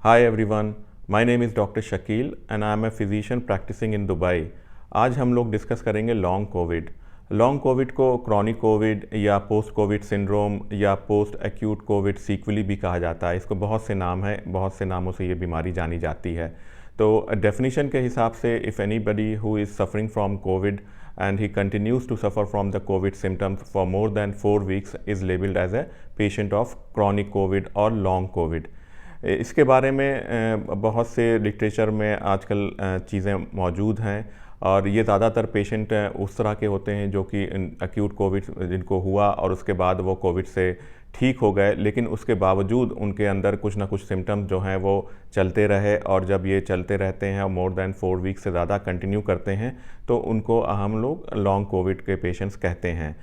Hi everyone, my name is doctor Shakeel and I am a physician practising in Dubai. आज हम लोग discuss करेंगे long covid. Long covid को chronic covid या post covid syndrome या post acute covid sequelae भी कहा जाता है। इसको बहुत से नाम है, बहुत से नामों से ये बीमारी जानी जाती है। तो डेफिनेशन के हिसाब से if anybody who is suffering from Covid and he continues to suffer from the COVID symptoms for more than 4 weeks is labeled as a patient of chronic COVID or long COVID। इसके बारे में बहुत से literature में आजकल चीज़ें मौजूद हैं और ये ज़्यादातर पेशेंट उस तरह के होते हैं जो कि एक्यूट कोविड जिनको हुआ और उसके बाद वो कोविड से ठीक हो गए, लेकिन उसके बावजूद उनके अंदर कुछ ना कुछ सिम्टम्स जो हैं वो चलते रहे और जब ये चलते रहते हैं और मोर देन 4 वीक से ज़्यादा कंटिन्यू करते हैं तो उनको हम लोग लॉन्ग कोविड के पेशेंट्स कहते हैं।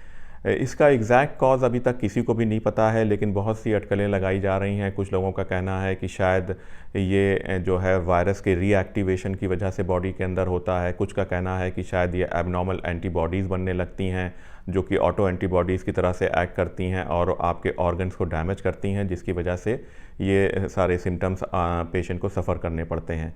इसका एग्जैक्ट कॉज अभी तक किसी को भी नहीं पता है, लेकिन बहुत सी अटकलें लगाई जा रही हैं। कुछ लोगों का कहना है कि शायद ये जो है वायरस के रीएक्टिवेशन की वजह से बॉडी के अंदर होता है। कुछ का कहना है कि शायद ये एबनॉर्मल एंटीबॉडीज़ बनने लगती हैं जो कि ऑटो एंटीबॉडीज़ की तरह से एक्ट करती हैं और आपके ऑर्गन्स को डैमेज करती हैं, जिसकी वजह से ये सारे सिम्टम्स पेशेंट को सफ़र करने पड़ते हैं।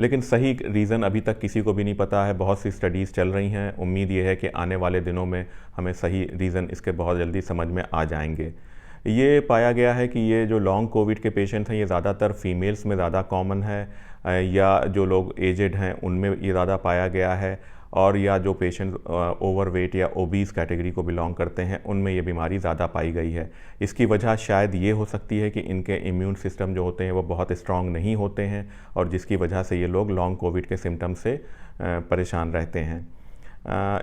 लेकिन सही रीज़न अभी तक किसी को भी नहीं पता है। बहुत सी स्टडीज़ चल रही हैं। उम्मीद ये है कि आने वाले दिनों में हमें सही रीज़न इसके बहुत जल्दी समझ में आ जाएंगे। ये पाया गया है कि ये जो लॉन्ग कोविड के पेशेंट्स हैं ये ज़्यादातर फीमेल्स में ज़्यादा कॉमन है, या जो लोग एजेड हैं उनमें ये ज़्यादा पाया गया है, और या जो पेशेंट ओवरवेट या ओबीज कैटेगरी को बिलोंग करते हैं उनमें ये बीमारी ज़्यादा पाई गई है। इसकी वजह शायद ये हो सकती है कि इनके इम्यून सिस्टम जो होते हैं वो बहुत स्ट्रॉन्ग नहीं होते हैं और जिसकी वजह से ये लोग लॉन्ग कोविड के सिम्टम से परेशान रहते हैं।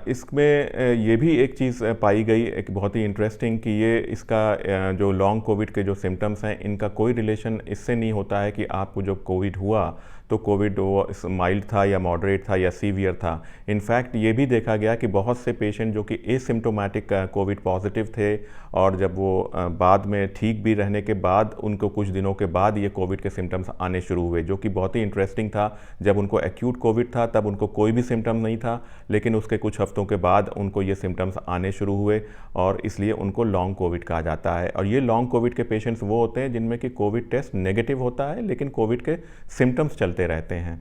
इसमें ये भी एक चीज़ पाई गई, एक बहुत ही इंटरेस्टिंग, कि ये इसका जो लॉन्ग कोविड के जो सिम्टम्स हैं इनका कोई रिलेशन इससे नहीं होता है कि आपको जब कोविड हुआ तो कोविड वो माइल्ड था या मॉडरेट था या सीवियर था। इनफैक्ट ये भी देखा गया कि बहुत से पेशेंट जो कि एसिम्प्टोमेटिक कोविड पॉजिटिव थे और जब वो बाद में ठीक भी रहने के बाद उनको कुछ दिनों के बाद ये कोविड के सिम्टम्स आने शुरू हुए, जो कि बहुत ही इंटरेस्टिंग था। जब उनको एक्यूट कोविड था तब उनको कोई भी सिम्टम नहीं था, लेकिन उसके कुछ हफ्तों के बाद उनको ये सिम्टम्स आने शुरू हुए और इसलिए उनको लॉन्ग कोविड कहा जाता है। और ये लॉन्ग कोविड के पेशेंट्स वो होते हैं जिनमें कि कोविड टेस्ट नेगेटिव होता है लेकिन कोविड के सिम्टम्स चलते रहते हैं।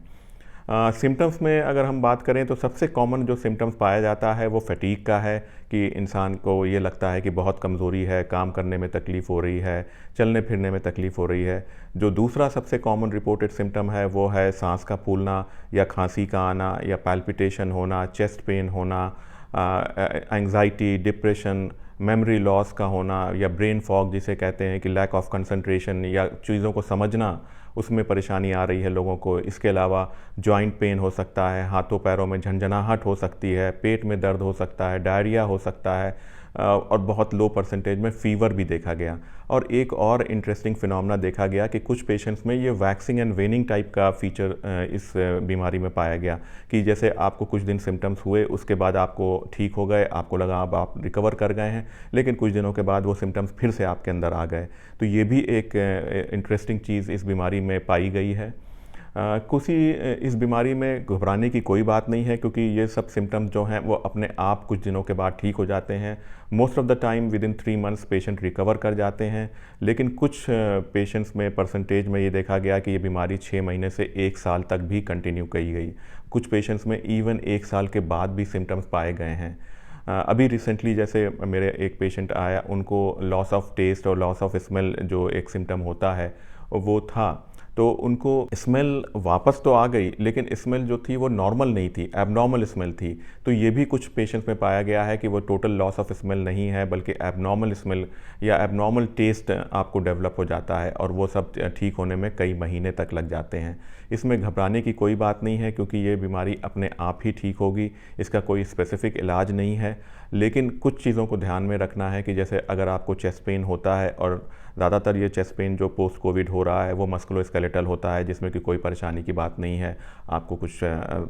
सिम्टम्स में अगर हम बात करें तो सबसे कॉमन जो सिम्टम्स पाया जाता है वो फटीग का है, कि इंसान को ये लगता है कि बहुत कमज़ोरी है, काम करने में तकलीफ़ हो रही है, चलने फिरने में तकलीफ़ हो रही है। जो दूसरा सबसे कॉमन रिपोर्टेड सिम्टम है वो है सांस का फूलना या खांसी का आना या पैल्पिटेशन होना, चेस्ट पेन होना, एंग्जाइटी, डिप्रेशन, मेमोरी लॉस का होना या ब्रेन फॉग जिसे कहते हैं कि लैक ऑफ कंसंट्रेशन या चीज़ों को समझना उसमें परेशानी आ रही है लोगों को। इसके अलावा जॉइंट पेन हो सकता है, हाथों पैरों में झंझनाहट हो सकती है, पेट में दर्द हो सकता है, डायरिया हो सकता है, और बहुत लो परसेंटेज में फ़ीवर भी देखा गया। और एक और इंटरेस्टिंग फिनोमेना देखा गया कि कुछ पेशेंट्स में ये वैक्सिंग एंड वेनिंग टाइप का फीचर इस बीमारी में पाया गया, कि जैसे आपको कुछ दिन सिम्टम्स हुए, उसके बाद आपको ठीक हो गए, आपको लगा अब आप रिकवर कर गए हैं, लेकिन कुछ दिनों के बाद वो सिम्टम्स फिर से आपके अंदर आ गए। तो ये भी एक इंटरेस्टिंग चीज़ इस बीमारी में पाई गई है। इस बीमारी में घबराने की कोई बात नहीं है, क्योंकि ये सब सिम्टम्स जो हैं वो अपने आप कुछ दिनों के बाद ठीक हो जाते हैं। Most of the time with in 3 months patient recover कर जाते हैं, लेकिन कुछ पेशेंट्स में परसेंटेज में ये देखा गया कि ये बीमारी 6 महीने से 1 साल तक भी कंटिन्यू की गई। कुछ पेशेंट्स में इवन 1 साल के बाद भी सिम्टम्स पाए गए हैं। अभी रिसेंटली जैसे मेरे एक पेशेंट आया, उनको लॉस ऑफ टेस्ट और लॉस ऑफ स्मेल जो एक सिम्टम होता है वो था, तो उनको स्मेल वापस तो आ गई लेकिन स्मेल जो थी वो नॉर्मल नहीं थी, एबनॉर्मल स्मेल थी। तो ये भी कुछ पेशेंट्स में पाया गया है कि वो टोटल लॉस ऑफ स्मेल नहीं है, बल्कि एबनॉर्मल स्मेल या एबनॉर्मल टेस्ट आपको डेवलप हो जाता है और वो सब ठीक होने में कई महीने तक लग जाते हैं। इसमें घबराने की कोई बात नहीं है, क्योंकि ये बीमारी अपने आप ही ठीक होगी, इसका कोई स्पेसिफिक इलाज नहीं है। लेकिन कुछ चीज़ों को ध्यान में रखना है कि जैसे अगर आपको चेस्ट पेन होता है, और ज़्यादातर ये चेस्ट पेन जो पोस्ट कोविड हो रहा है वो मस्कुलोस्केलेटल होता है, जिसमें कि कोई परेशानी की बात नहीं है, आपको कुछ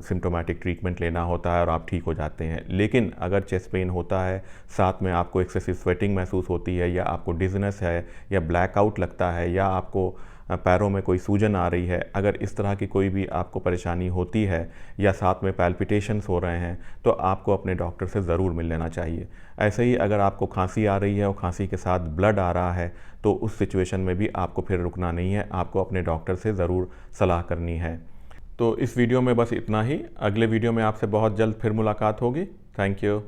सिम्टोमेटिक ट्रीटमेंट लेना होता है और आप ठीक हो जाते हैं। लेकिन अगर चेस्ट पेन होता है, साथ में आपको एक्सेसिव स्वेटिंग महसूस होती है, या आपको डिज़नेस है, या ब्लैकआउट लगता है, या आपको पैरों में कोई सूजन आ रही है, अगर इस तरह की कोई भी आपको परेशानी होती है या साथ में पैल्पिटेशंस हो रहे हैं, तो आपको अपने डॉक्टर से ज़रूर मिल लेना चाहिए। ऐसे ही अगर आपको खांसी आ रही है और खांसी के साथ ब्लड आ रहा है, तो उस सिचुएशन में भी आपको फिर रुकना नहीं है, आपको अपने डॉक्टर से ज़रूर सलाह करनी है। तो इस वीडियो में बस इतना ही। अगले वीडियो में आपसे बहुत जल्द फिर मुलाकात होगी। Thank you.